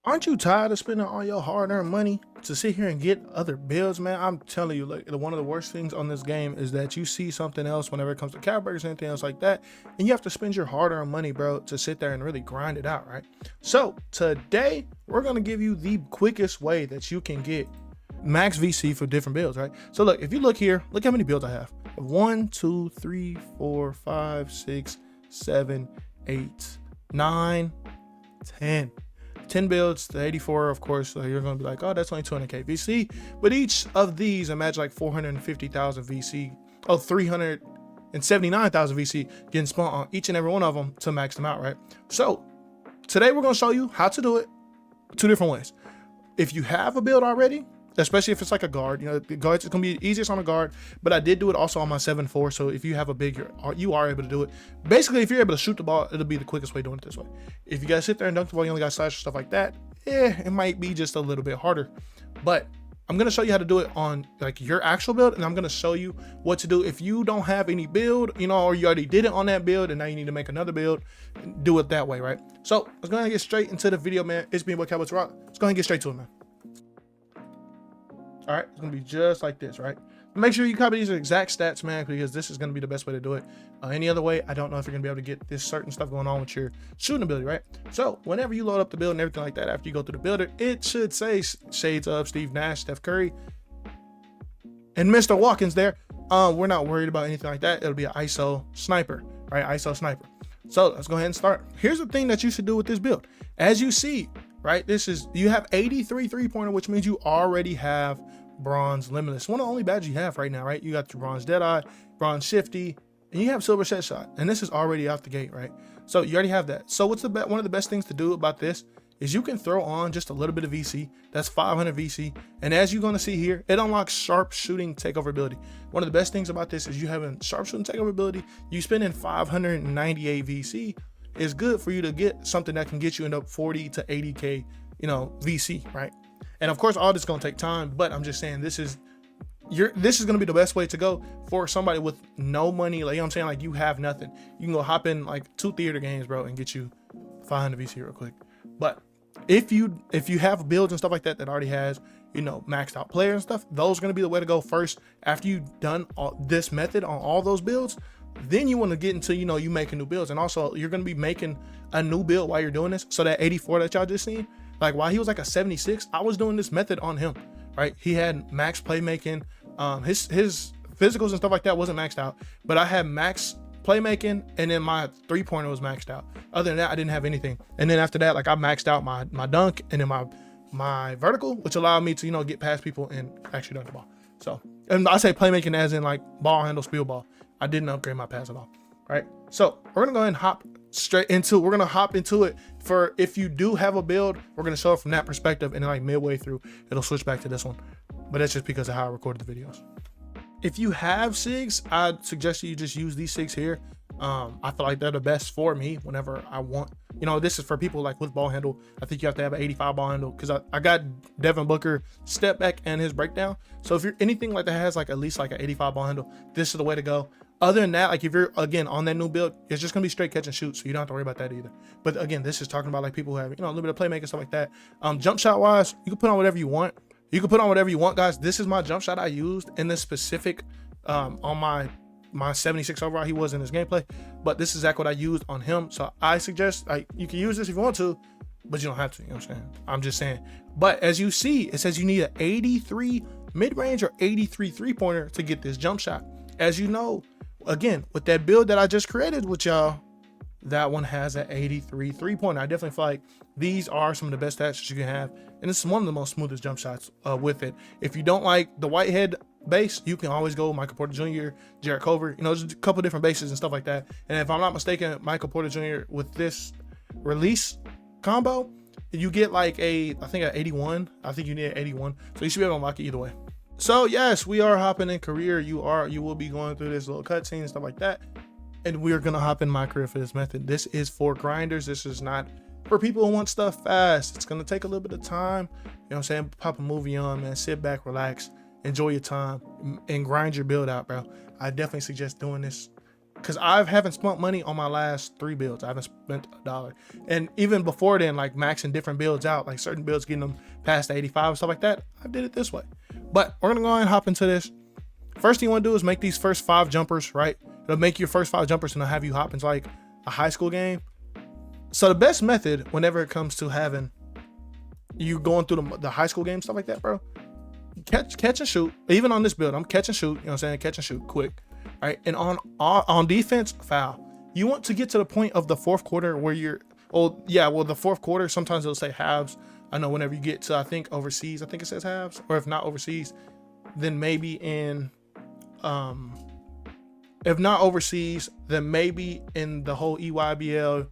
Aren't you tired of spending all your hard-earned money to sit here and get other builds, man? I'm telling you, like, one of the worst things on this game is that you see something else whenever it comes to characters or anything else like that, and you have to spend your hard-earned money, bro, to sit there and really grind it out, right? So today we're gonna give you the quickest way that you can get max VC for different builds, right? So look, if you look here, look how many builds I have. 1, 2, 3, 4, 5, 6, 7, 8, 9, 10. 10 builds to 84, of course. So you're going to be like, oh, that's only 200k VC. But each of these, imagine like 450,000 VC, oh, 379,000 VC getting spent on each and every one of them to max them out, right? So today we're going to show you how to do it two different ways. If you have a build already, especially if it's like a guard, you know, the guards, it's gonna be easiest on a guard, but I did do it also on my 7-4. So if you have a big, you are able to do it. Basically, if you're able to shoot the ball, it'll be the quickest way doing it this way. If you guys sit there and dunk the ball, you only got slash or stuff like that, it might be just a little bit harder. But I'm gonna show you how to do it on like your actual build, and I'm gonna show you what to do if you don't have any build, you know, or you already did it on that build and now you need to make another build. Do it that way, right? So let's go ahead and get straight into the video, man. It's me, Cowboys Rock. Let's go ahead and get straight to it, man. All right, it's gonna be just like this, right? Make sure you copy these exact stats, man, because this is gonna be the best way to do it. Any other way, I don't know if you're gonna be able to get this certain stuff going on with your shooting ability, right? So whenever you load up the build and everything like that, after you go through the builder, it should say shades of Steve Nash, Steph Curry, and Mr. Watkins there. We're not worried about anything like that. It'll be an ISO sniper, right? ISO sniper. So let's go ahead and start. Here's the thing that you should do with this build. As you see, right, this is, you have 83 3-pointer, which means you already have bronze limitless. One of the only badges you have right now, right? You got your bronze Deadeye, bronze Shifty, and you have silver set shot, and this is already out the gate, right? So you already have that. So what's one of the best things to do about this is you can throw on just a little bit of VC. That's 500 VC, and as you're going to see here, it unlocks sharp shooting takeover ability. One of the best things about this is you having sharp shooting takeover ability. You spending 598 VC is good for you to get something that can get you into 40 to 80k, you know, VC, right? And of course, all this is gonna take time, but I'm just saying this is gonna be the best way to go for somebody with no money. Like, you know what I'm saying? Like, you have nothing. You can go hop in like 2 theater games, bro, and get you 500 VC real quick. But if you have builds and stuff like that that already has, you know, maxed out players and stuff, those are gonna be the way to go first. After you've done this method on all those builds, then you want to get into, you know, you making new builds. And also you're going to be making a new build while you're doing this. So that 84 that y'all just seen, like while he was like a 76, I was doing this method on him, right? He had max playmaking. His physicals and stuff like that wasn't maxed out, but I had max playmaking, and then my 3-pointer was maxed out. Other than that, I didn't have anything. And then after that, like, I maxed out my dunk and then my vertical, which allowed me to, you know, get past people and actually dunk the ball. So, and I say playmaking as in like ball handle, spiel ball. I didn't upgrade my pass at all, right? So we're gonna go ahead and hop straight into it. We're gonna hop into it for if you do have a build, we're gonna show it from that perspective, and then like midway through, it'll switch back to this one. But that's just because of how I recorded the videos. If you have SIGs, I'd suggest you just use these SIGs here. I feel like they're the best for me whenever I want, you know, this is for people like with ball handle. I think you have to have an 85 ball handle, because I got Devin Booker step back and his breakdown. So if you're anything like that has like at least like an 85 ball handle, this is the way to go. Other than that, like if you're again on that new build, it's just gonna be straight catch and shoot, so you don't have to worry about that either. But again, this is talking about like people who have, you know, a little bit of playmaking, stuff like that. Jump shot wise, you can put on whatever you want. You can put on whatever you want, guys. This is my jump shot I used in this specific on my 76 overall. He was in his gameplay, but this is exactly what I used on him. So I suggest you can use this if you want to, but you don't have to. You know what I'm saying? I'm just saying. But as you see, it says you need an 83 mid-range or 83 3-pointer to get this jump shot. As you know, again, with that build that I just created with y'all, that one has an 83 3-pointer. I definitely feel like these are some of the best stats that you can have, and this is one of the most smoothest jump shots with it. If you don't like the Whitehead base, you can always go Michael Porter Jr., Jarrett Culver, you know, there's a couple different bases and stuff like that. And if I'm not mistaken, Michael Porter Jr. with this release combo, you get like I think an 81. I think you need an 81, so you should be able to unlock it either way. So yes, we are hopping in career. You will be going through this little cutscene and stuff like that, and we're gonna hop in my career for this method. This is for grinders. This is not for people who want stuff fast. It's gonna take a little bit of time. You know what I'm saying? Pop a movie on, man. Sit back, relax, enjoy your time, and grind your build out, bro. I definitely suggest doing this because I haven't spent money on my last 3 builds. I haven't spent $1. And even before then, like maxing different builds out, like certain builds getting them past the 85 and stuff like that, I did it this way. But we're gonna go ahead and hop into this. First thing you want to do is make these first 5 jumpers, right? It'll make your first 5 jumpers and it'll have you hop into like a high school game. So the best method whenever it comes to having you going through the high school game, stuff like that, bro, catch and shoot. Even on this build, I'm catch and shoot, you know what I'm saying? Catch and shoot quick, right? And on defense, foul. You want to get to the point of the 4th quarter where you're, oh yeah, well, the 4th quarter, sometimes it'll say halves. I know whenever you get to, I think overseas, I think it says halves, or if not overseas, then maybe in, if not overseas, then maybe in the whole EYBL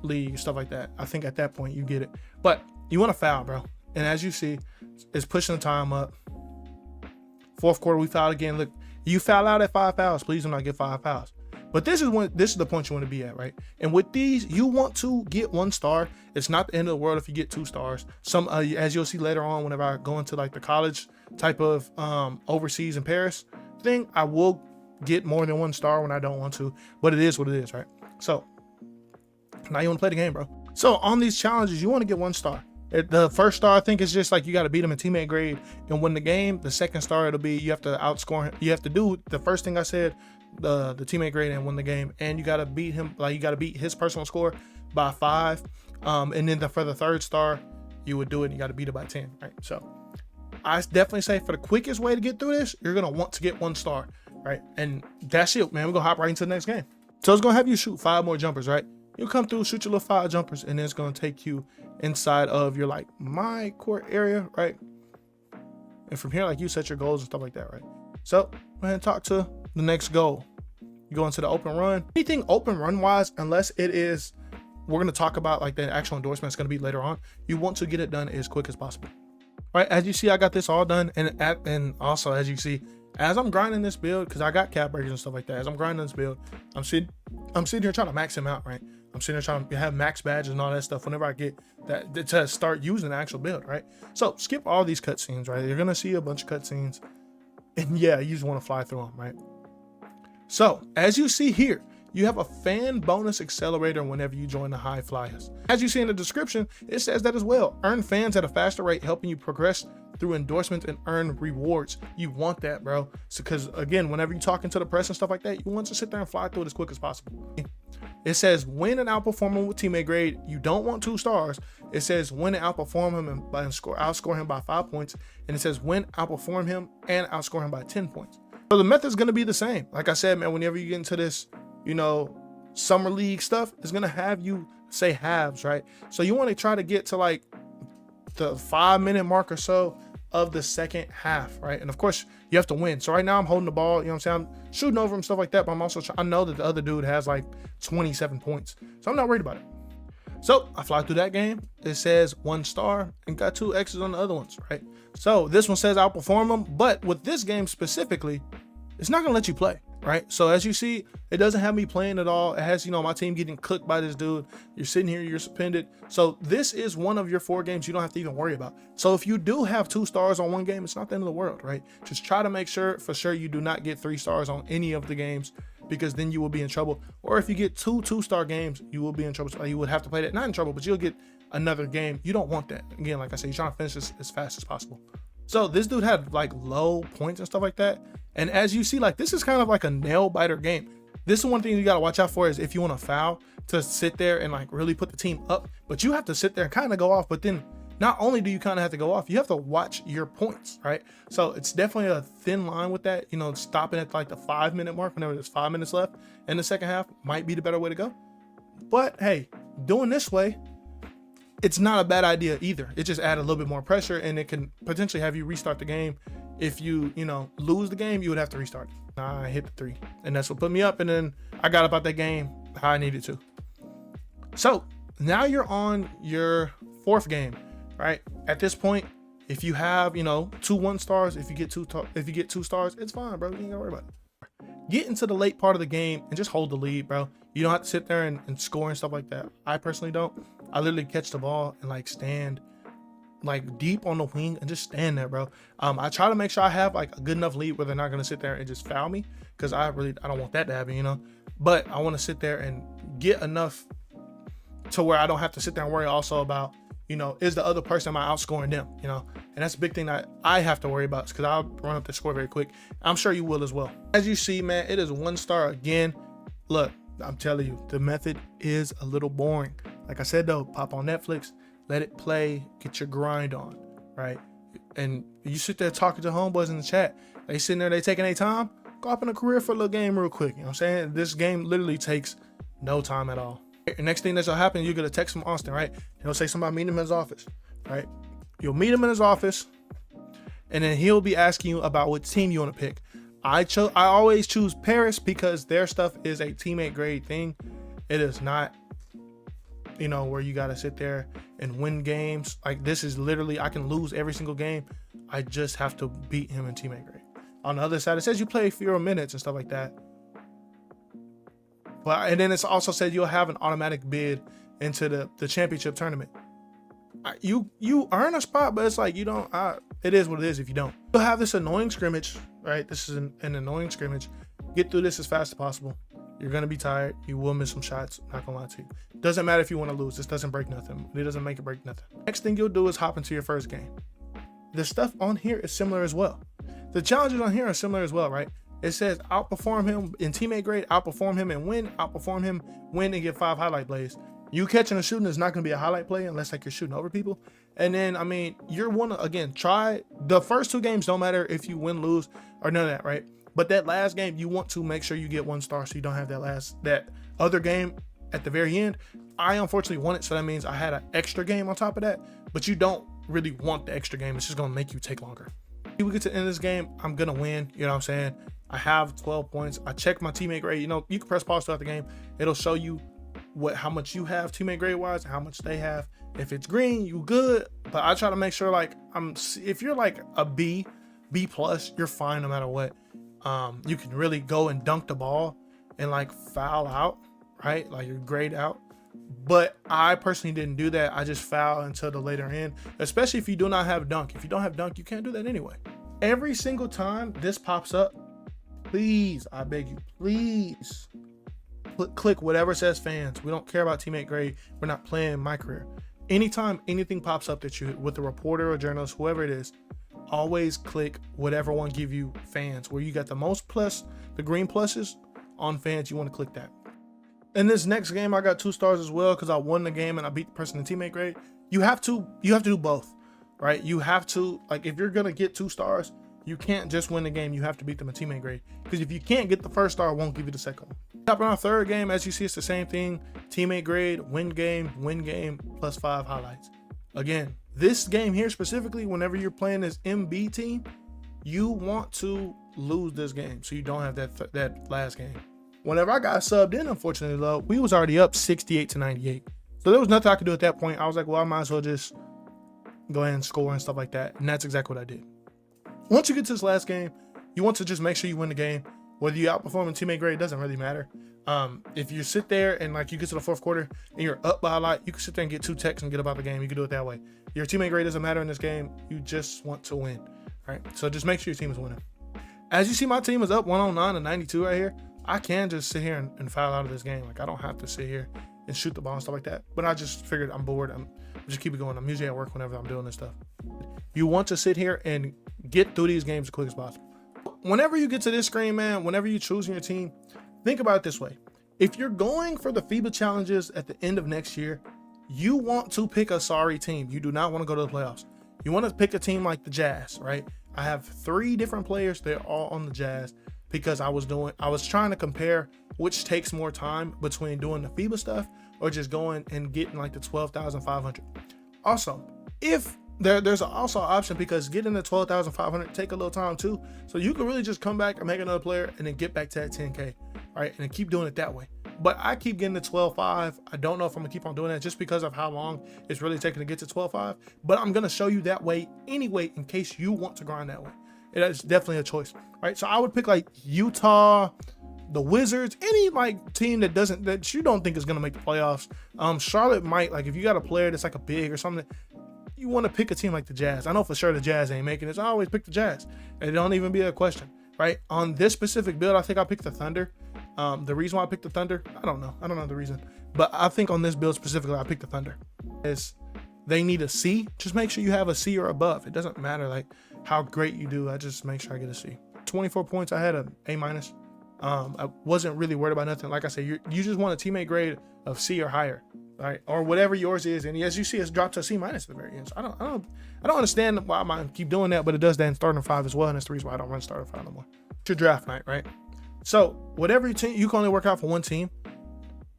league, stuff like that. I think at that point you get it. But you want to foul, bro. And as you see, it's pushing the time up. 4th quarter, we fouled again. Look, you foul out at 5 fouls. Please do not get 5 fouls. But this is the point you want to be at, right? And with these, you want to get 1 star. It's not the end of the world if you get 2 stars. Some, as you'll see later on, whenever I go into like the college type of overseas in Paris thing, I will get more than 1 star when I don't want to. But it is what it is, right? So now you want to play the game, bro. So on these challenges, you want to get 1 star. The first star, I think, is just like you got to beat him in teammate grade and win the game. The second star, it'll be you have to outscore him. You have to do the first thing I said, the teammate grade and win the game. And you got to beat him, like you got to beat his personal score by 5. And then for the 3rd star, you would do it and you got to beat it by 10, right? So I definitely say for the quickest way to get through this, you're going to want to get 1 star, right? And that's it, man. We're going to hop right into the next game. So it's going to have you shoot 5 more jumpers, right? You'll come through, shoot your little 5 jumpers, and then it's going to take you inside of your like MyCAREER area, right? And from here, like you set your goals and stuff like that, right? So go ahead and talk to the next goal. You go into the open run. Anything open run wise, unless it is, we're going to talk about like the actual endorsement is going to be later on. You want to get it done as quick as possible, right? As you see, I got this all done. And also, as you see, as I'm grinding this build, because I got cap breakers and stuff like that, as I'm grinding this build, I'm sitting here trying to max him out, right? I'm sitting here trying to have max badges and all that stuff whenever I get that to start using the actual build, right? So skip all these cutscenes, right? You're gonna see a bunch of cutscenes, and yeah, you just want to fly through them, right? So as you see here, you have a fan bonus accelerator whenever you join the High Flyers. As you see in the description, it says that as well. Earn fans at a faster rate, helping you progress through endorsements and earn rewards. You want that, bro. So, because again, whenever you're talking to the press and stuff like that, you want to sit there and fly through it as quick as possible. It says win and outperform him with teammate grade. You don't want 2 stars. It says win and outperform him and outscore him by 5 points. And it says win, outperform him and outscore him by 10 points. So the method's going to be the same. Like I said, man, whenever you get into this, you know, summer league stuff, it's going to have you say halves, right? So you want to try to get to like the 5-minute mark or so of the second half, right? And of course you have to win. So right now I'm holding the ball, you know what I'm saying? I'm shooting over him, stuff like that, but I'm also I know that the other dude has like 27 points. So I'm not worried about it. So I fly through that game. It says 1 star and got 2 X's on the other ones, right? So this one says outperform them, but with this game specifically, it's not gonna let you play, right? So as you see, it doesn't have me playing at all. It has, you know, my team getting cooked by this dude. You're sitting here, you're suspended. So this is one of your 4 games you don't have to even worry about. So if you do have 2 stars on one game, it's not the end of the world, right? Just try to make sure for sure you do not get 3 stars on any of the games, because then you will be in trouble. Or if you get 2 2-star games, you will be in trouble. So you would have to play that, not in trouble, but you'll get another game. You don't want that. Again, like I said, you're trying to finish this as fast as possible. So this dude had like low points and stuff like that. And as you see, like this is kind of like a nail biter game. This is one thing you got to watch out for, is if you want to foul, to sit there and like really put the team up, but you have to sit there and kind of go off. But then not only do you kind of have to go off, you have to watch your points, right? So it's definitely a thin line with that, you know, stopping at like the 5-minute mark whenever there's 5 minutes left in the second half might be the better way to go. But hey, doing this way, it's not a bad idea either. It just adds a little bit more pressure, and it can potentially have you restart the game. If you know, lose the game, you would have to restart it. Nah, I hit the 3, and that's what put me up, and then I got up out that game how I needed to. So now you're on your 4th game, right? At this point, if you have, you know, 2 1 stars, if you get 2 stars, it's fine, bro. You ain't gotta worry about it. Get into the late part of the game and just hold the lead, bro. You don't have to sit there and score and stuff like that. I personally don't. I literally catch the ball and like stand like deep on the wing and just stand there, bro. I try to make sure I have like a good enough lead where they're not gonna sit there and just foul me, because I don't want that to happen, you know. but I want to sit there and get enough to where I don't have to sit there and worry also about, you know, is the other person, am I outscoring them, you know? And that's a big thing that I have to worry about, because I'll run up the score very quick. I'm sure you will as well. As you see, man, it is 1 star again. Look, I'm telling you, the method is a little boring. Like I said though, pop on Netflix, let it play, get your grind on, right? And you sit there talking to homeboys in the chat, they sitting there, they taking their time, go up in a career for a little game real quick. You know what I'm saying? This game literally takes no time at all. The next thing that'll happen, you get a text from Austin, right? He'll say somebody meet him in his office, right? You'll meet him in his office, and then he'll be asking you about what team you want to pick. I always choose Paris because their stuff is a teammate grade thing. It is not, you know, where you got to sit there and win games. Like, this is literally, I can lose every single game. I just have to beat him in teammate grade. On the other side, it says you play fewer minutes and stuff like that. But, and then it's also said you'll have an automatic bid into the championship tournament. You earn a spot, but it's like, you don't, it is what it is if you don't. You'll have this annoying scrimmage, right? This is an annoying scrimmage. Get through this as fast as possible. You're going to be tired. You will miss some shots. Not going to lie to you. Doesn't matter if you want to lose. This doesn't break nothing. It doesn't make it break nothing. Next thing you'll do is hop into your first game. The stuff on here is similar as well. The challenges on here are similar as well, right? It says outperform him in teammate grade, outperform him and win, outperform him, win, and get 5 highlight plays. You catching and shooting is not going to be a highlight play unless like you're shooting over people. And then, I mean, you're one to, again, try the first 2 games. Don't matter if you win, lose, or none of that, right? But that last game, you want to make sure you get 1 star so you don't have that other game at the very end. I unfortunately won it, so that means I had an extra game on top of that, but you don't really want the extra game. It's just going to make you take longer. If we get to the end of this game, I'm going to win. You know what I'm saying? I have 12 points. I check my teammate grade. You know, you can press pause throughout the game. It'll show you how much you have teammate grade wise, how much they have. If it's green, you good. But I try to make sure, like, if you're like a B plus, you're fine no matter what. You can really go and dunk the ball and like foul out, right? Like, you're grayed out. But I personally didn't do that. I just foul until the later end, especially if you do not have dunk. If you don't have dunk, you can't do that anyway. Every single time this pops up, please, I beg you, please click whatever says fans. We don't care about teammate grade. We're not playing MyCAREER. Anytime anything pops up that you, with the reporter or journalist, whoever it is, always click whatever one give you fans, where you got the most plus, the green pluses on fans. You want to click that. In this next game, I got 2 stars as well because I won the game and I beat the person in teammate grade. You have to do both, right? You have to, like, if you're gonna get 2 stars, you can't just win the game. You have to beat them in teammate grade, because if you can't get the first star, it won't give you the second one. Top around 3rd game, as you see, it's the same thing. Teammate grade, win game, plus 5 highlights. Again, this game here specifically, whenever you're playing this MB team, you want to lose this game so you don't have that last game. Whenever I got subbed in, unfortunately though, we was already up 68-98. So there was nothing I could do at that point. I was like, well, I might as well just go ahead and score and stuff like that. And that's exactly what I did. Once you get to this last game, you want to just make sure you win the game. Whether you outperform in teammate grade, it doesn't really matter. If you sit there and like you get to the 4th quarter and you're up by a lot, you can sit there and get 2 techs and get about the game. You can do it that way. Your teammate grade doesn't matter in this game. You just want to win, right? So just make sure your team is winning. As you see, my team is up 109-92 right here. I can just sit here and foul out of this game. Like, I don't have to sit here and shoot the ball and stuff like that. But I just figured I'm bored. I'm just keep it going. I'm usually at work whenever I'm doing this stuff. You want to sit here and get through these games as quick as possible. Whenever you get to this screen, man, whenever you're choosing your team, think about it this way. If you're going for the FIBA challenges at the end of next year, you want to pick a sorry team. You do not want to go to the playoffs. You want to pick a team like the Jazz, right? I have 3 different players. They're all on the Jazz because I was trying to compare which takes more time between doing the FIBA stuff or just going and getting like the 12,500. Also, if there's also an option, because getting the 12,500 take a little time too. So you can really just come back and make another player and then get back to that 10K, right? And then keep doing it that way. But I keep getting the 12.5. I don't know if I'm gonna keep on doing that just because of how long it's really taking to get to 12.5. But I'm gonna show you that way anyway, in case you want to grind that way. It is definitely a choice, right? So I would pick like Utah, the Wizards, any like team that you don't think is gonna make the playoffs. Charlotte might, like if you got a player that's like a big or something, you want to pick a team like the Jazz. I know for sure the Jazz ain't making it. So I always pick the Jazz. It don't even be a question, right? On this specific build, I think I picked the Thunder. The reason why I picked the Thunder, I don't know the reason, but I think on this build specifically, I picked the Thunder. Is they need a C. Just make sure you have a C or above. It doesn't matter like how great you do. I just make sure I get a C. 24 points. I had an A-. I wasn't really worried about nothing. Like I said, you just want a teammate grade of C or higher, right? Or whatever yours is. And as you see, it's dropped to a C- at the very end. So I don't understand why I might keep doing that, but it does that in starting 5 as well. And that's the reason why I don't run starting 5 no more. It's your draft night, right? So whatever team, you can only work out for one team.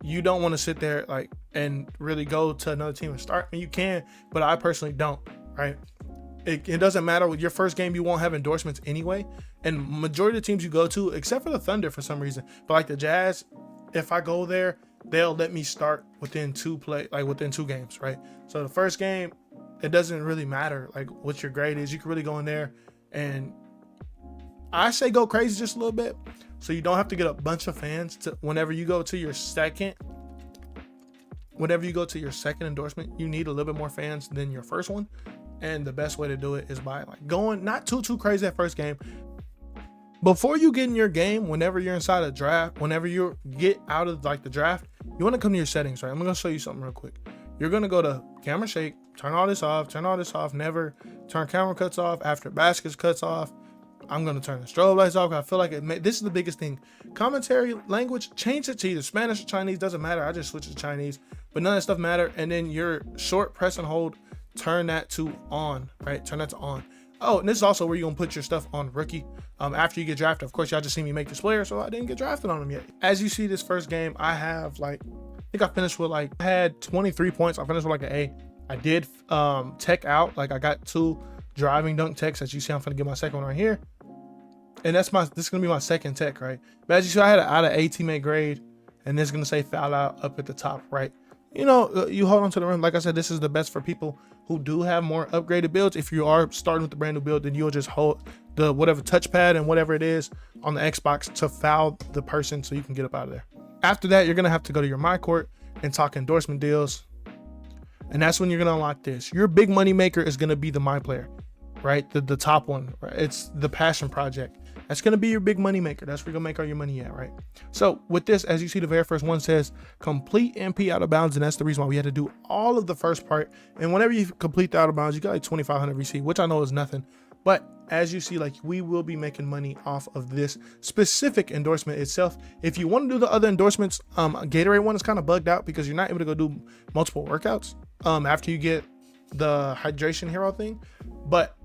You don't want to sit there like and really go to another team and start. And you can, but I personally don't, right? It doesn't matter. With your first game, you won't have endorsements anyway. And majority of the teams you go to, except for the Thunder for some reason, but like the Jazz, if I go there, they'll let me start within 2 games, right? So the first game, it doesn't really matter like what your grade is. You can really go in there, and I say go crazy just a little bit, so you don't have to get a bunch of fans to whenever you go to your second. Whenever you go to your second endorsement, you need a little bit more fans than your first one. And the best way to do it is by like going not too crazy that first game. Before you get in your game, whenever you're inside a draft, whenever you get out of like the draft, you want to come to your settings, right? I'm gonna show you something real quick. You're gonna go to camera shake, turn all this off, never turn camera cuts off, after baskets cuts off. I'm gonna turn the strobe lights off. I feel like this is the biggest thing. Commentary language, change it to either Spanish or Chinese, doesn't matter. I just switch to Chinese, but none of that stuff matter. And then your short press and hold, turn that to on, right? Turn that to on. Oh, and this is also where you're gonna put your stuff on rookie after you get drafted. Of course, y'all just see me make this player, so I didn't get drafted on them yet. As you see, this first game, I have like, I think I finished with like, I had 23 points. I finished with like an A. I did tech out, like I got 2 driving dunk techs. As you see, I'm gonna get my second one right here. And this is gonna be my second tech, right? But as you see, I had an out of A teammate grade, and this is gonna say foul out up at the top, right? You know, you hold on to the rim. Like I said, this is the best for people who do have more upgraded builds. If you are starting with the brand new build, then you'll just hold the whatever touchpad and whatever it is on the Xbox to foul the person so you can get up out of there. After that, you're gonna have to go to your MyCAREER and talk endorsement deals. And that's when you're gonna unlock this. Your big money maker is gonna be the MyPLAYER, right? The top one, right? It's the passion project. That's gonna be your big money maker. That's where you're gonna make all your money at, right? So with this, as you see, the very first one says complete MP out of bounds, and that's the reason why we had to do all of the first part. And whenever you complete the out of bounds, you got like 2,500 VC, which I know is nothing. But as you see, like we will be making money off of this specific endorsement itself. If you want to do the other endorsements, Gatorade one is kind of bugged out because you're not able to go do multiple workouts after you get the hydration hero thing. But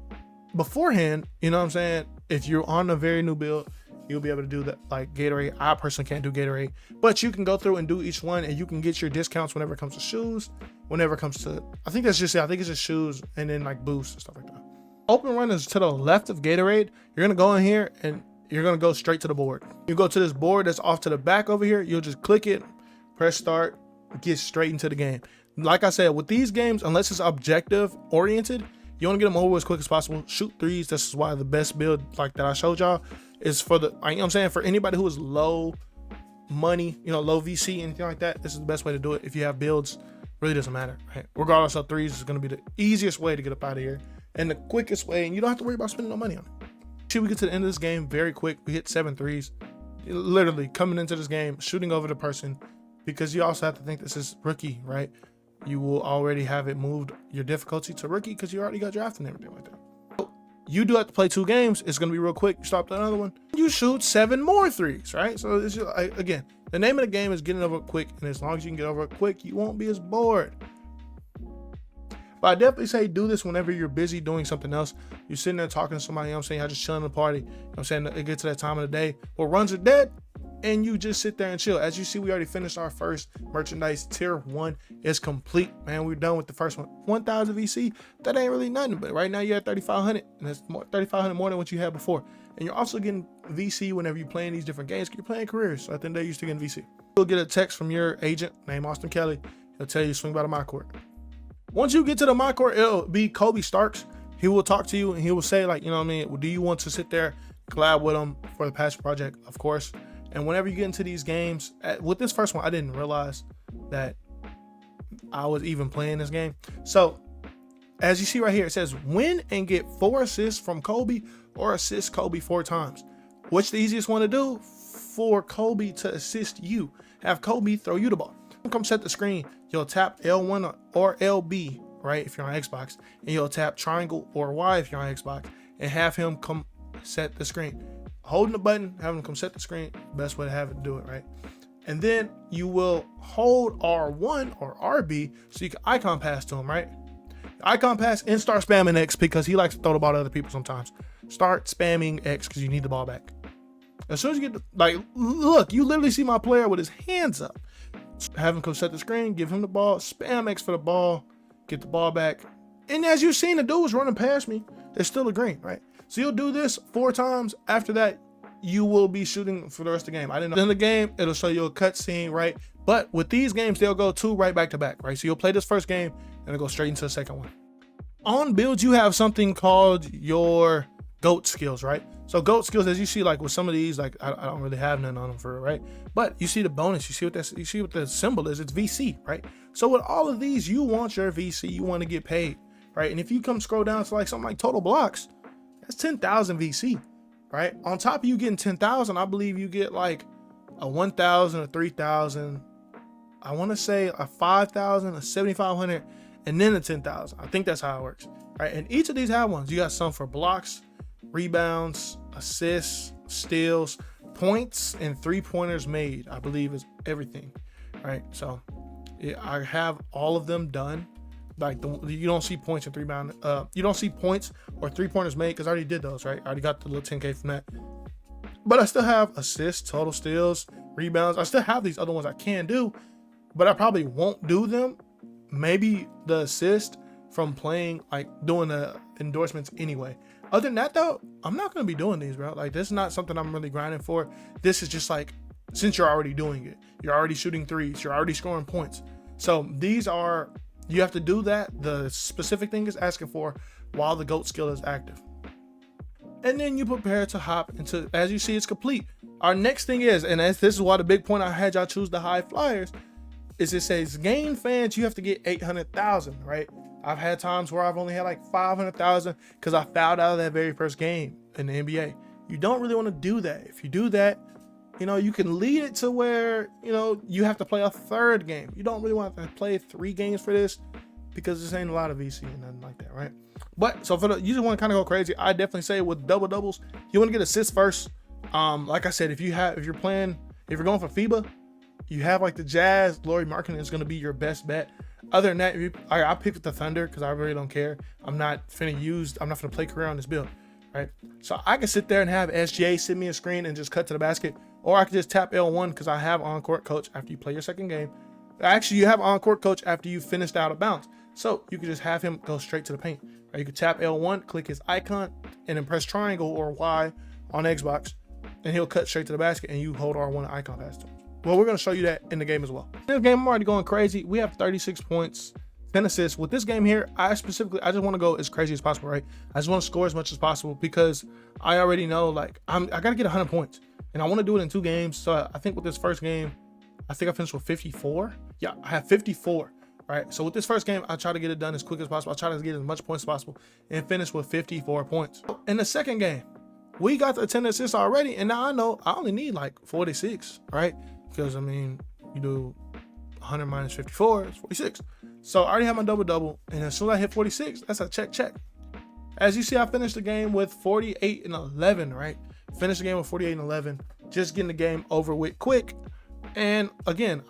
beforehand, you know what I'm saying? If you're on a very new build, you'll be able to do that like Gatorade. I personally can't do Gatorade, but you can go through and do each one, and you can get your discounts whenever it comes to shoes, whenever it comes to, I think it's just shoes, and then like boosts and stuff like that. Open run is to the left of Gatorade. You're gonna go in here and you're gonna go straight to the board. You go to this board that's off to the back over here. You'll just click it, press start, get straight into the game. Like I said, with these games, unless it's objective oriented, you want to get them over as quick as possible. Shoot threes. This is why the best build like that I showed y'all is for the, you know what I'm saying, for anybody who is low money, you know, low VC, anything like that. This is the best way to do it. If you have builds, really doesn't matter, right? Regardless of threes is going to be the easiest way to get up out of here and the quickest way, and you don't have to worry about spending no money on it. See, we get to the end of this game very quick. We hit 7 threes, literally coming into this game, shooting over the person, because you also have to think this is rookie, right? You will already have it moved your difficulty to rookie because you already got drafted and everything like that. So you do have to play 2 games. It's going to be real quick. You stop another one. You shoot 7 more threes, right? So it's just, again, the name of the game is getting over it quick. And as long as you can get over it quick, you won't be as bored. But I definitely say do this whenever you're busy doing something else. You're sitting there talking to somebody, you know what I'm saying? You're just chilling at the party. You know what I'm saying? It gets to that time of the day where runs are dead. And you just sit there and chill. As you see, we already finished our first merchandise. Tier 1 is complete, man. We're done with the first one. 1,000 VC, that ain't really nothing. But right now you're at 3,500, and that's 3,500 more than what you had before. And you're also getting VC whenever you're playing these different games. You're playing careers. So I think they're used to getting VC. You'll get a text from your agent named Austin Kelly. He'll tell you to swing by the MyCAREER. Once you get to the MyCAREER, it'll be Kobe Starks. He will talk to you and he will say, like, you know what I mean? Do you want to sit there, collab with him for the passion project? Of course. And whenever you get into these games, with this first one, I didn't realize that I was even playing this game. So as you see right here, it says win and get 4 assists from Kobe or assist Kobe 4 times. What's the easiest one to do? for Kobe to assist you. Have Kobe throw you the ball. Come set the screen. You'll tap L1 or LB, right, if you're on Xbox, and you'll tap triangle or Y if you're on Xbox, and have him come set the screen. Holding the button, have him come set the screen, best way to have it do it, right? And then you will hold R1 or RB so you can icon pass to him, right? Icon pass and start spamming X because he likes to throw the ball to other people sometimes. Start spamming X because you need the ball back. As soon as you get, like, look, you literally see my player with his hands up. Have him come set the screen, give him the ball, spam X for the ball, get the ball back. And as you've seen, the dude was running past me. There's still a green, right? So you'll do this 4 times. After that, you will be shooting for the rest of the game. I didn't know. In the game, it'll show you a cutscene, right? But with these games, they'll go 2 right back to back, right? So you'll play this first game and it'll go straight into the second one. On builds, you have something called your GOAT skills, right? So GOAT skills, as you see, like with some of these, like I don't really have none on them for it, right? But you see the bonus, you see what the symbol is. It's VC, right? So with all of these, you want your VC, you want to get paid, right? And if you come scroll down to like something like total blocks, that's 10,000 VC, right? On top of you getting 10,000, I believe you get like a 1,000, a 3,000, I want to say a 5,000, a 7,500, and then a 10,000. I think that's how it works, right? And each of these have ones. You got some for blocks, rebounds, assists, steals, points, and 3-pointers made, I believe is everything, right? So yeah, I have all of them done. Like you don't see points and you don't see points or 3-pointers made because I already did those, right? I already got the little 10K from that. But I still have assists, total steals, rebounds. I still have these other ones I can do, but I probably won't do them. Maybe the assist from playing, like doing the endorsements anyway. Other than that though, I'm not going to be doing these, bro. Like this is not something I'm really grinding for. This is just like, since you're already doing it, you're already shooting threes, you're already scoring points. So these are, you have to do that. The specific thing is asking for while the GOAT skill is active. And then you prepare to hop into, as you see, it's complete. Our next thing is, and this is why the big point I had y'all choose the high flyers, is it says gain fans, you have to get 800,000, right? I've had times where I've only had like 500,000 because I fouled out of that very first game in the NBA. You don't really want to do that. If you do that, you know, you can lead it to where, you know, you have to play a 3rd game. You don't really want to play 3 games for this because this ain't a lot of VC and nothing like that, right? But so you just want to kind of go crazy. I definitely say with double doubles, you want to get assists first. Like I said, if you're going for FIBA, you have like the Jazz, Lauri Markkanen is going to be your best bet. Other than that, I picked the Thunder because I really don't care. I'm not finna play career on this build, right? So I can sit there and have SGA send me a screen and just cut to the basket, or I could just tap L1 because I have on-court coach after you play your second game. Actually, you have on-court coach after you finished out of bounds. So you can just have him go straight to the paint. Or you could tap L1, click his icon, and then press triangle or Y on Xbox, and he'll cut straight to the basket, and you hold R1 icon pass to him. Well, we're going to show you that in the game as well. In this game, I'm already going crazy. We have 36 points, 10 assists. With this game here, I just want to go as crazy as possible, right? I just want to score as much as possible because I already know, like, I got to get 100 points. And I want to do it in 2 games. So I think with this first game, I think I finished with 54. Yeah, I have 54, right? So with this first game, I try to get it done as quick as possible. I try to get as much points as possible and finish with 54 points. In the second game, we got the 10 assists already. And now I know I only need like 46, right? Because, I mean, you do 100 minus 54, it's 46. So I already have my double-double, and as soon as I hit 46, that's a check. As you see, I finished the game with 48 and 11, right? Finished the game with 48 and 11, just getting the game over with quick. And again,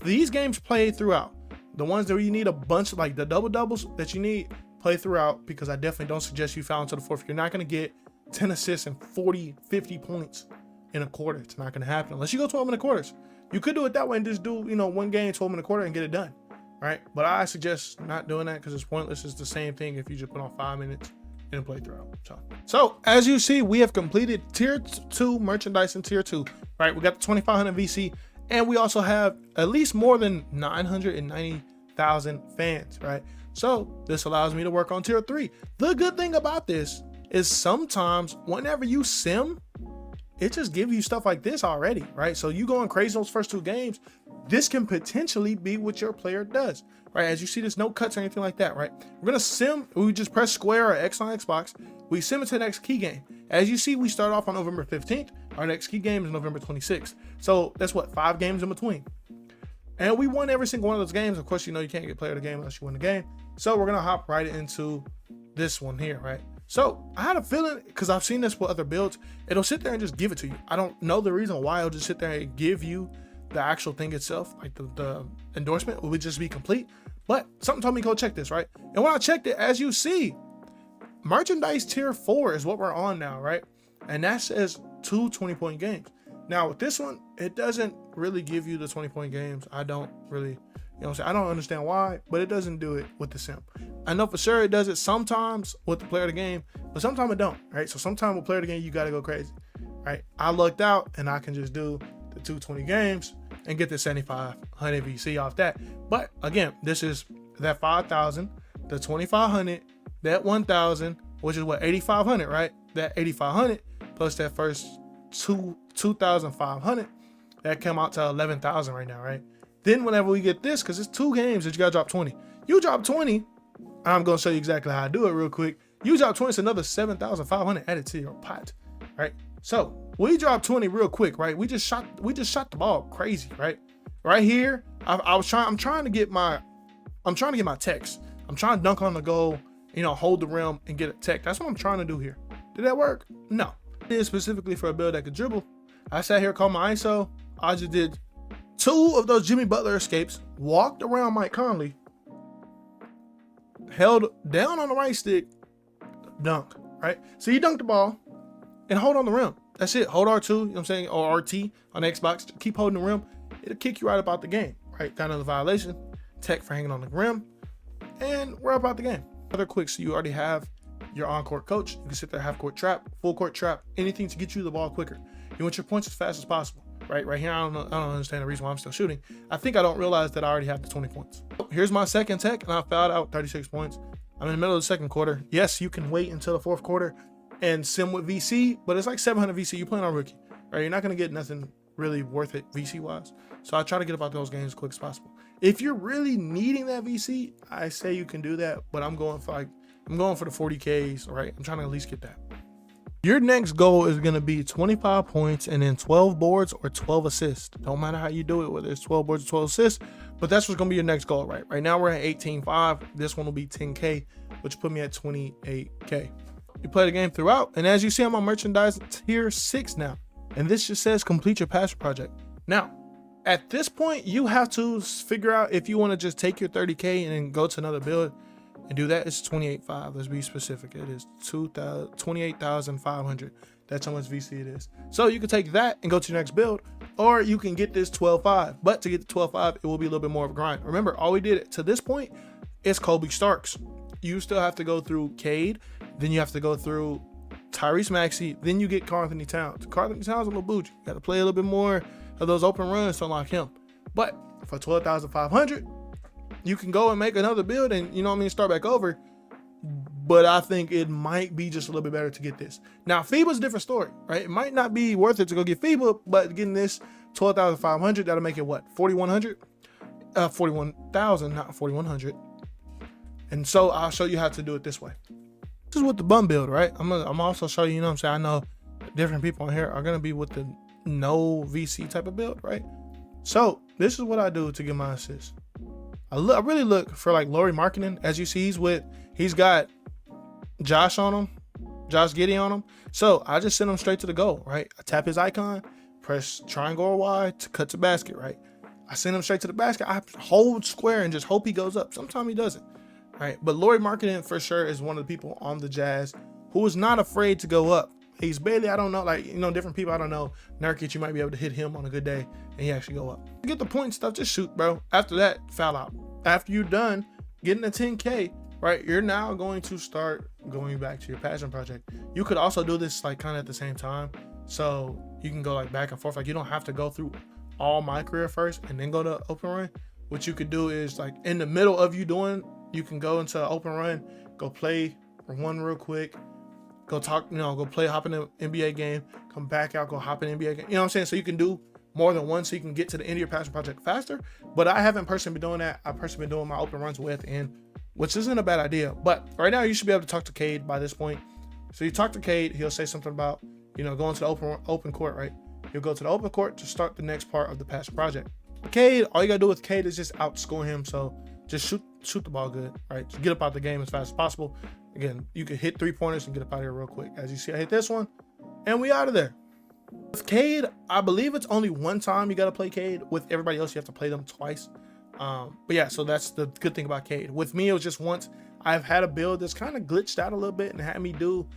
these games play throughout. The ones that you need a bunch, like the double-doubles that you need, play throughout, because I definitely don't suggest you foul into the 4th. You're not going to get 10 assists and 40, 50 points in a quarter. It's not going to happen unless you go 12 and a quarters. You could do it that way and just do, you know, 1 game, 12 and a quarter and get it done, right? But I suggest not doing that because it's pointless. It's the same thing if you just put on 5 minutes and play throughout. So as you see, we have completed tier 2 merchandise in tier 2, right? We got the 2,500 VC, and we also have at least more than 990,000 fans, right? So this allows me to work on tier 3. The good thing about this is sometimes whenever you sim, it just gives you stuff like this already, right? So you going crazy those first 2 games, this can potentially be what your player does, right? As you see, there's no cuts or anything like that, right? We're gonna sim, we just press square or X on Xbox, we sim into the next key game. As you see, we start off on November 15th, Our next key game is November 26th. So that's what, 5 games in between. And we won every single one of those games. Of course, you know you can't get player of the game unless you win the game. So we're gonna hop right into this one here, right? So I had a feeling, because I've seen this with other builds, it'll sit there and just give it to you. I don't know the reason why it'll just sit there and give you the actual thing itself, like the endorsement will just be complete. But something told me go check this, right? And when I checked it, as you see, merchandise tier 4 is what we're on now, right? And that says 2 20-point games. Now with this one, it doesn't really give you the 20-point games. I don't really, you know what I'm saying? I don't understand why, but it doesn't do it with the sim. I know for sure it does it sometimes with the player of the game, but sometimes it don't, right? So sometimes with player of the game, you got to go crazy, right? I lucked out and I can just do the 220 games and get the 7,500 VC off that. But again, this is that 5,000, the 2,500, that 1,000, which is what, 8,500, right? That 8,500 plus that first 2,500, that came out to 11,000 right now, right? Then whenever we get this, because it's 2 games that you gotta drop 20. You drop 20, I'm gonna show you exactly how I do it real quick. You drop 20, it's another 7,500 added to your pot, right? So we dropped 20 real quick, right? We just shot the ball crazy, right? Right here, I'm trying to get my text. I'm trying to dunk on the goal, you know, hold the rim and get a tech. That's what I'm trying to do here. Did that work? No. It is specifically for a build that could dribble. I sat here, called my ISO. I just did 2 of those Jimmy Butler escapes, walked around Mike Conley, held down on the right stick, dunk, right? So you dunk the ball and hold on the rim. That's it. Hold R2, you know what I'm saying, or RT on Xbox. Keep holding the rim. It'll kick you right about the game, right? Got another violation, tech for hanging on the rim, and we're about the game. Other quick, so you already have your on-court coach. You can sit there, half-court trap, full-court trap, anything to get you the ball quicker. You want your points as fast as possible, right? Right here, I don't understand the reason why I'm still shooting. I think I don't realize that I already have the 20 points. Here's my second tech, and I fouled out 36 points. I'm in the middle of the second quarter. Yes, you can wait until the fourth quarter and sim with VC, but it's like 700 VC. You're playing on rookie, right? You're not going to get nothing really worth it VC-wise. So I try to get about those games as quick as possible. If you're really needing that VC, I say you can do that, but I'm going for the 40Ks, right? I'm trying to at least get that. Your next goal is going to be 25 points and then 12 boards or 12 assists. Don't matter how you do it, whether it's 12 boards or 12 assists, but that's what's going to be your next goal, right? Right now we're at 18.5. This one will be 10K, which put me at 28K. You play the game throughout, and as you see, I'm on merchandise tier 6 now, and this just says complete your passion project. Now, at this point, you have to figure out if you want to just take your 30K and then go to another build and do that. It's 28.5. Let's be specific. It is 28,500. That's how much VC it is. So you can take that and go to your next build, or you can get this 12.5. But to get the 12.5, it will be a little bit more of a grind. Remember, all we did to this point is Kobe Starks. You still have to go through Cade, then you have to go through Tyrese Maxey, then you get Karl Anthony Towns. Karl Anthony Towns is a little bougie. You got to play a little bit more of those open runs to unlock him. But for 12,500, you can go and make another build and, you know what I mean, start back over. But I think it might be just a little bit better to get this. Now, FIBA's a different story, right? It might not be worth it to go get FIBA, but getting this 12,500, that'll make it what? 4,100? 41,000, not 4,100. And so I'll show you how to do it this way. This is with the bum build, right? I'm also show you, you know what I'm saying? I know different people on here are going to be with the no VC type of build, right? So this is what I do to get my assists. I really look for like Lauri Markkanen. As you see, he's got Josh on him, Josh Giddey on him. So I just send him straight to the goal, right? I tap his icon, press triangle or Y to cut to basket, right? I send him straight to the basket. I hold square and just hope he goes up. Sometimes he doesn't, right? But Lauri Markkanen for sure is one of the people on the Jazz who is not afraid to go up. He's barely, I don't know, like, you know, different people, I don't know. Nurkic, you might be able to hit him on a good day and he actually go up. To get the point and stuff, just shoot, bro. After that, foul out. After you're done getting a 10K, right, you're now going to start going back to your passion project. You could also do this like kind of at the same time. So you can go like back and forth. Like you don't have to go through all MyCAREER first and then go to open run. What you could do is like in the middle of you doing, you can go into open run, go play one real quick, go talk, you know, go play, hop in an NBA game, come back out, go hop in an NBA game. You know what I'm saying? So you can do more than one so you can get to the end of your passion project faster. But I haven't personally been doing that. I've personally been doing my open runs way at the end, which isn't a bad idea. But right now you should be able to talk to Cade by this point. So you talk to Cade, he'll say something about, you know, going to the open court, right? You'll go to the open court to start the next part of the passion project. Cade, all you gotta do with Cade is just outscore him. So just shoot the ball good, right? Just get up out the game as fast as possible. Again, you can hit 3-pointers and get up out of here real quick. As you see, I hit this one, and we out of there. With Cade, I believe it's only one time you gotta play Cade. With everybody else, you have to play them twice. But yeah, so that's the good thing about Cade. With me, it was just once. I've had a build that's kind of glitched out a little bit and had me do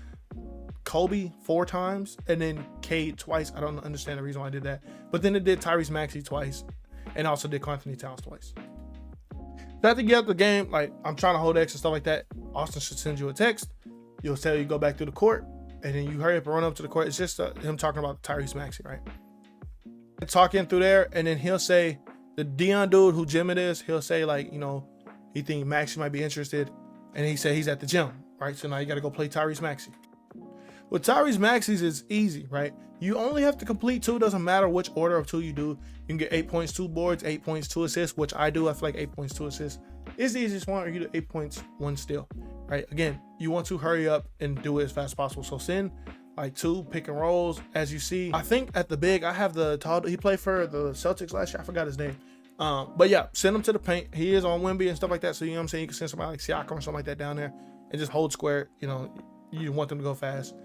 Kobe 4 times and then Cade twice. I don't understand the reason why I did that. But then it did Tyrese Maxey twice and also did Anthony Towns twice. So after you get out the game, like I'm trying to hold X and stuff like that, Austin should send you a text. You'll tell you go back to the court, and then you hurry up and run up to the court. It's just him talking about Tyrese Maxey, right? Talking through there, and then he'll say, the Dion dude who gym it is, he'll say like, you know, he think Maxey might be interested, and he said he's at the gym, right? So now you got to go play Tyrese Maxey. With Tyrese Maxey's, it's easy, right? You only have to complete 2. Doesn't matter which order of 2 you do. You can get 8 points, 2 boards, 8 points, 2 assists, which I do. I feel like 8 points, 2 assists is the easiest one, or you do 8 points, 1 steal, right? Again, you want to hurry up and do it as fast as possible. So send like 2 pick and rolls. As you see, I think at the big, I have the tall, he played for the Celtics last year. I forgot his name. But yeah, send him to the paint. He is on Wemby and stuff like that. So you know what I'm saying? You can send somebody like Siakam or something like that down there and just hold square. You know, you want them to go fast.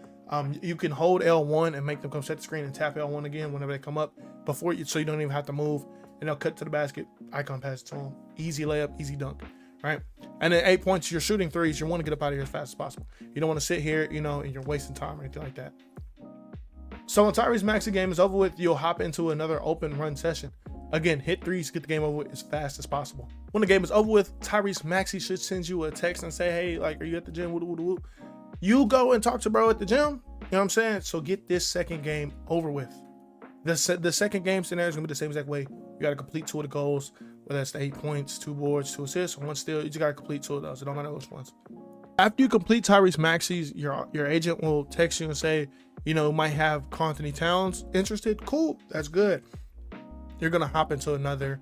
You can hold L1 and make them come set the screen and tap L1 again whenever they come up before you, so you don't even have to move, and they'll cut to the basket, icon pass it to them. Easy layup, easy dunk, right? And then 8 points, you're shooting threes. You want to get up out of here as fast as possible. You don't want to sit here, you know, and you're wasting time or anything like that. So when Tyrese Maxey game is over with, you'll hop into another open run session. Again, hit threes, get the game over with as fast as possible. When the game is over with, Tyrese Maxey should send you a text and say, hey, like, are you at the gym? Woo. You go and talk to bro at the gym. You know what I'm saying? So get this second game over with. The second game scenario is going to be the same exact way. You got to complete 2 of the goals, whether that's the 8 points, 2 boards, 2 assists, or 1 steal. You just got to complete 2 of those. It don't matter which ones. After you complete Tyrese Maxey's, your agent will text you and say, you know, might have Anthony Towns interested. Cool. That's good. You're going to hop into another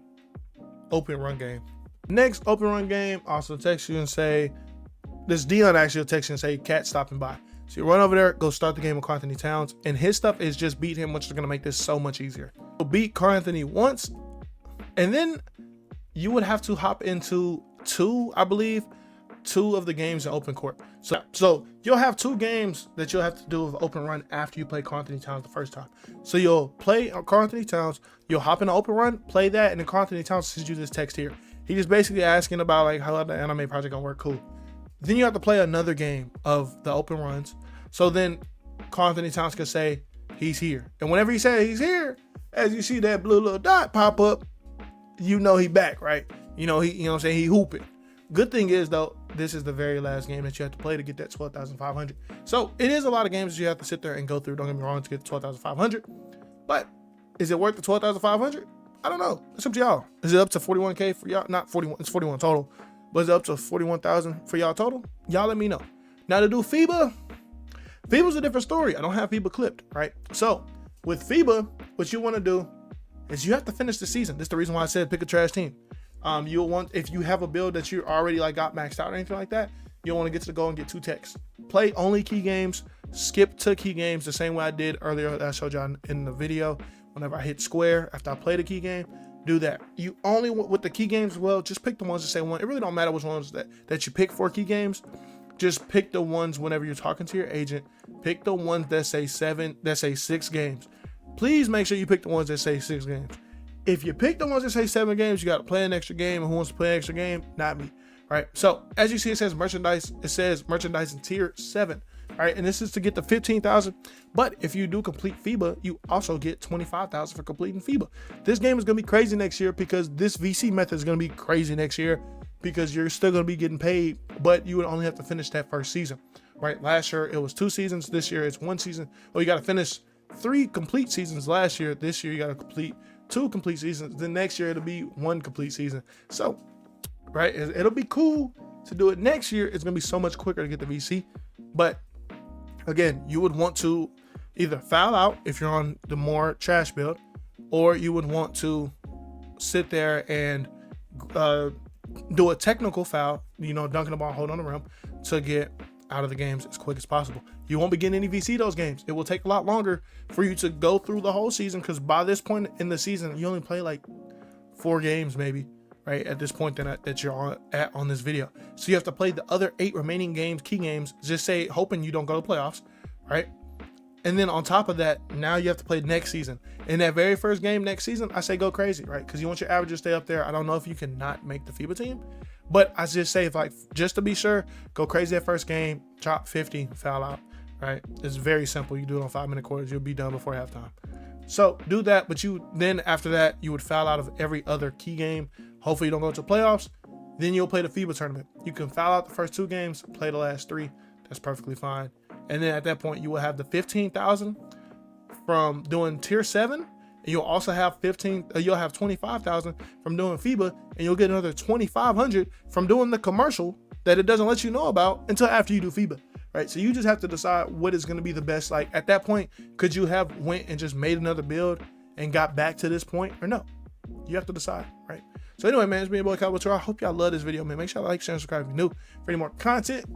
open run game. Next open run game, also text you and say, this Dion actually will text you and say, Cat stopping by. So you run over there, go start the game with Anthony Towns, and his stuff is just beat him, which is going to make this so much easier. So beat Anthony once, and then you would have to hop into 2, I believe, 2 of the games in open court. So you'll have 2 games that you'll have to do with open run after you play Anthony Towns the first time. So you'll play Anthony Towns, you'll hop in the open run, play that, and then Anthony Towns sends you this text here. He just basically asking about like how the anime project gonna work. Cool. Then you have to play another game of the open runs. So then Anthony Towns can say he's here. And whenever he says he's here, as you see that blue little dot pop up, you know he back, right? You know what I'm saying, he hooping. Good thing is though, this is the very last game that you have to play to get that 12,500. So it is a lot of games that you have to sit there and go through. Don't get me wrong, to get 12,500. But is it worth the 12,500? I don't know. It's up to y'all. Is it up to 41K for y'all? Not 41. It's 41 total. But is it up to 41,000 for y'all total? Y'all let me know. Now to do FIBA, FIBA's a different story. I don't have FIBA clipped, right? So with FIBA, what you want to do is you have to finish the season. This is the reason why I said pick a trash team. You'll want, if you have a build that you already like got maxed out or anything like that, you'll want to get to the goal and get 2 techs. Play only key games, skip to key games the same way I did earlier that I showed y'all in the video. Whenever I hit square after I play the key game, do that. You only with the key games, well, just pick the ones that say 1. It really don't matter which ones that you pick for key games. Just pick the ones whenever you're talking to your agent. Pick the ones that say 6 games. Please make sure you pick the ones that say 6 games. If you pick the ones that say 7 games, you got to play an extra game. And who wants to play an extra game? Not me. Right. So as you see, it says merchandise. It says merchandise in tier 7. Right. And this is to get the 15,000. But if you do complete FIBA, you also get 25,000 for completing FIBA. This game is going to be crazy next year because this VC method is going to be crazy next year because you're still going to be getting paid, but you would only have to finish that first season. Right. Last year, it was 2 seasons. This year, it's 1 season. Well, you got to finish 3 complete seasons last year. This year, you got to complete 2 complete seasons. Then next year, it'll be 1 complete season. So, right. It'll be cool to do it next year. It's going to be so much quicker to get the VC. But again, you would want to either foul out if you're on the more trash build, or you would want to sit there and do a technical foul, you know, dunking the ball, hold on the rim to get out of the games as quick as possible. You won't be getting any VC those games. It will take a lot longer for you to go through the whole season, because by this point in the season, you only play like 4 games maybe, right? At this point that you're on this video. So you have to play the other 8 remaining games, key games, just say hoping you don't go to playoffs, right? And then on top of that, now you have to play next season. In that very first game next season, I say go crazy, right? Because you want your averages to stay up there. I don't know if you can not make the FIBA team, but I just say, if like, just to be sure, go crazy that first game, drop 50, foul out, right? It's very simple. You do it on 5-minute quarters, you'll be done before halftime. So do that, but then after that, you would foul out of every other key game. Hopefully you don't go to playoffs. Then you'll play the FIBA tournament. You can foul out the first 2 games, play the last 3. That's perfectly fine. And then at that point, you will have the 15,000 from doing tier 7, and you'll also have 25,000 from doing FIBA, and you'll get another 2,500 from doing the commercial that it doesn't let you know about until after you do FIBA, right? So you just have to decide what is going to be the best. Like at that point, could you have went and just made another build and got back to this point, or no? You have to decide, right? So anyway, man, it's me, your boy Cowboy Tour. I hope y'all love this video, man. Make sure y'all like, share, and subscribe if you're new for any more content.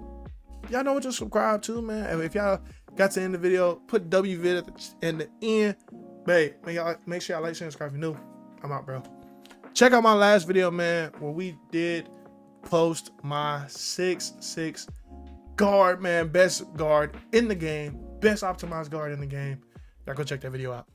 Y'all know what to subscribe to, man. If y'all got to end the video, put WVID at the end. Babe, make sure y'all like, share, and subscribe if you're new. I'm out, bro. Check out my last video, man, where we did post my 6'6" guard, man. Best guard in the game. Best optimized guard in the game. Y'all go check that video out.